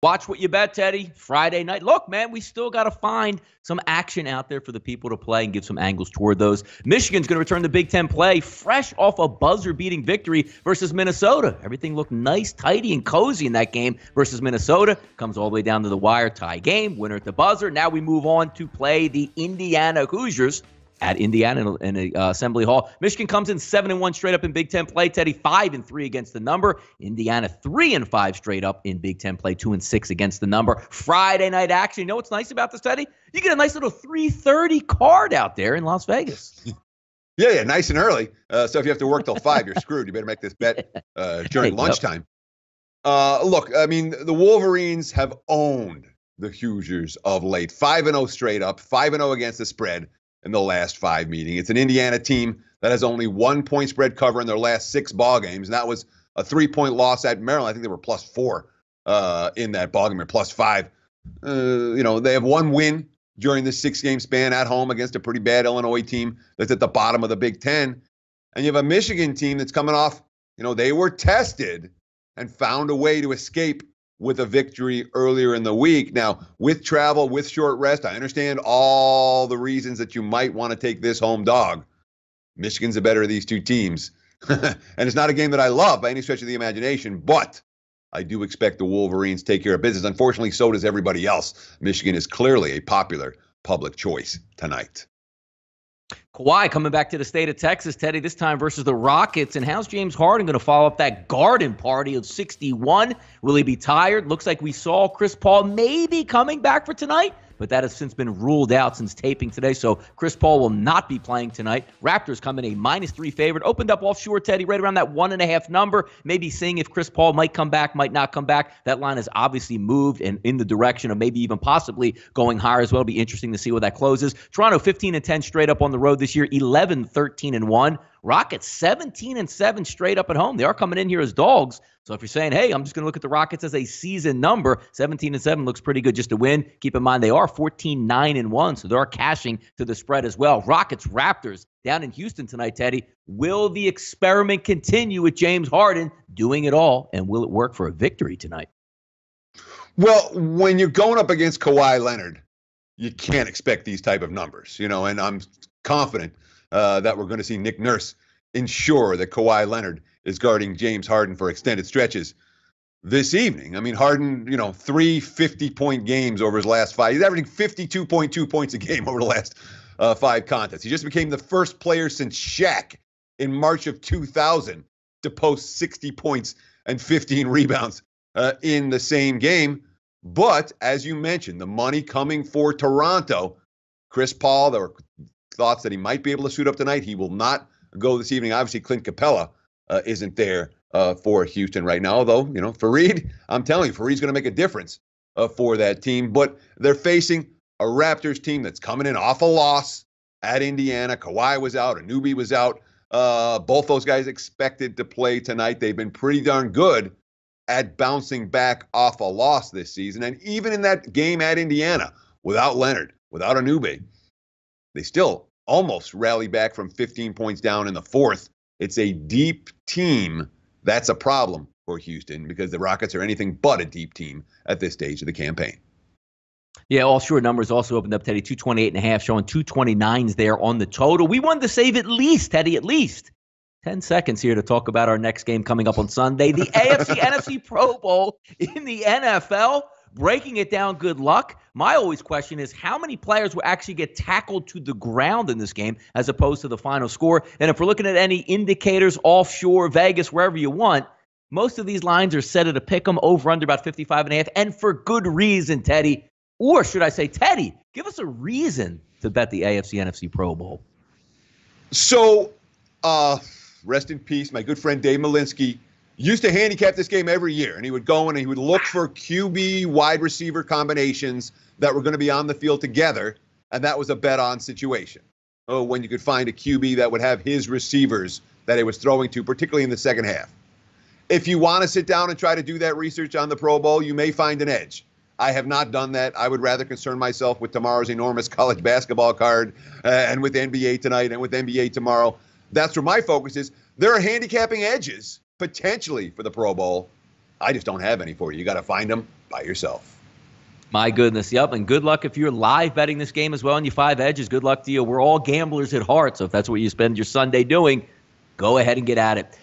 Watch what you bet, Teddy. Friday night. Look, man, we still got to find some action out there for the people to play and give some angles toward those. Michigan's going to return to Big Ten play fresh off a buzzer-beating victory versus Minnesota. Everything looked nice, tidy, and cozy in that game versus Minnesota. Comes all the way down to the wire, tie game, winner at the buzzer. Now we move on to play the Indiana Hoosiers at Indiana in the Assembly Hall. Michigan comes in 7-1 straight up in Big Ten play. Teddy 5-3 against the number. Indiana 3-5 straight up in Big Ten play. 2-6 against the number. Friday night action. You know what's nice about this, Teddy? You get a nice little 3:30 card out there in Las Vegas. Yeah, nice and early. So if you have to work till 5, you're screwed. You better make this bet during lunchtime. Look, I mean, the Wolverines have owned the Hoosiers of late. 5-0 straight up. 5-0 against the spread in the last 5 meetings. It's an Indiana team that has only 1 point spread cover in their last 6 ball games, and that was a 3-point loss at Maryland. I think they were +4 in that ball game, or +5. They have 1 win during this 6-game span at home against a pretty bad Illinois team that's at the bottom of the Big Ten. And you have a Michigan team that's coming off, they were tested and found a way to escape with a victory earlier in the week. Now, with travel, with short rest, I understand all the reasons that you might want to take this home dog. Michigan's the better of these two teams. And it's not a game that I love by any stretch of the imagination, but I do expect the Wolverines to take care of business. Unfortunately, so does everybody else. Michigan is clearly a popular public choice tonight. Kawhi coming back to the state of Texas, Teddy, this time versus the Rockets. And how's James Harden going to follow up that garden party of 61? Will he be tired? Looks like we saw Chris Paul maybe coming back for tonight, but that has since been ruled out since taping today. So Chris Paul will not be playing tonight. Raptors come in a -3 favorite. Opened up offshore, Teddy, right around that 1.5 number. Maybe seeing if Chris Paul might come back, might not come back. That line has obviously moved and in the direction of maybe even possibly going higher as well. It'll be interesting to see where that closes. Toronto 15-10 straight up on the road this year. 11-13-1. Rockets 17-7 straight up at home. They are coming in here as dogs. So if you're saying, hey, I'm just going to look at the Rockets as a season number, 17-7 looks pretty good just to win. Keep in mind, they are 14-9-1, so they are cashing to the spread as well. Rockets, Raptors down in Houston tonight, Teddy. Will the experiment continue with James Harden doing it all, and will it work for a victory tonight? Well, when you're going up against Kawhi Leonard, you can't expect these type of numbers, and I'm confident that we're going to see Nick Nurse ensure that Kawhi Leonard is guarding James Harden for extended stretches this evening. I mean, Harden, 3 50-point games over his last 5. He's averaging 52.2 points a game over the last 5 contests. He just became the first player since Shaq in March of 2000 to post 60 points and 15 rebounds in the same game. But as you mentioned, the money coming for Toronto, Chris Paul, there were thoughts that he might be able to suit up tonight. He will not go this evening. Obviously, Clint Capella isn't there for Houston right now, although, Fareed, I'm telling you, Fareed's going to make a difference for that team. But they're facing a Raptors team that's coming in off a loss at Indiana. Kawhi was out. Anunoby was out. Both those guys expected to play tonight. They've been pretty darn good at bouncing back off a loss this season. And even in that game at Indiana, without Leonard, without Anunoby, they still almost rally back from 15 points down in the fourth. It's a deep team. That's a problem for Houston because the Rockets are anything but a deep team at this stage of the campaign. Yeah, all short numbers also opened up, Teddy. 228.5, showing 229s there on the total. We wanted to save at least, Teddy, 10 seconds here to talk about our next game coming up on Sunday. The AFC NFC Pro Bowl in the NFL. Breaking it down, good luck. My always question is how many players will actually get tackled to the ground in this game as opposed to the final score? And if we're looking at any indicators, offshore, Vegas, wherever you want, most of these lines are set at a pick 'em over under about 55.5, and for good reason, Teddy. Or should I say, Teddy, give us a reason to bet the AFC NFC Pro Bowl. So, rest in peace, my good friend Dave Malinsky used to handicap this game every year, and he would go and he would look for QB wide receiver combinations that were going to be on the field together, and that was a bet-on situation. Oh, when you could find a QB that would have his receivers that he was throwing to, particularly in the second half. If you want to sit down and try to do that research on the Pro Bowl, you may find an edge. I have not done that. I would rather concern myself with tomorrow's enormous college basketball card and with NBA tonight and with NBA tomorrow. That's where my focus is. There are handicapping edges potentially for the Pro Bowl. I just don't have any for you. You got to find them by yourself. My goodness. Yep. And good luck if you're live betting this game as well on your 5 edges. Good luck to you. We're all gamblers at heart. So if that's what you spend your Sunday doing, go ahead and get at it.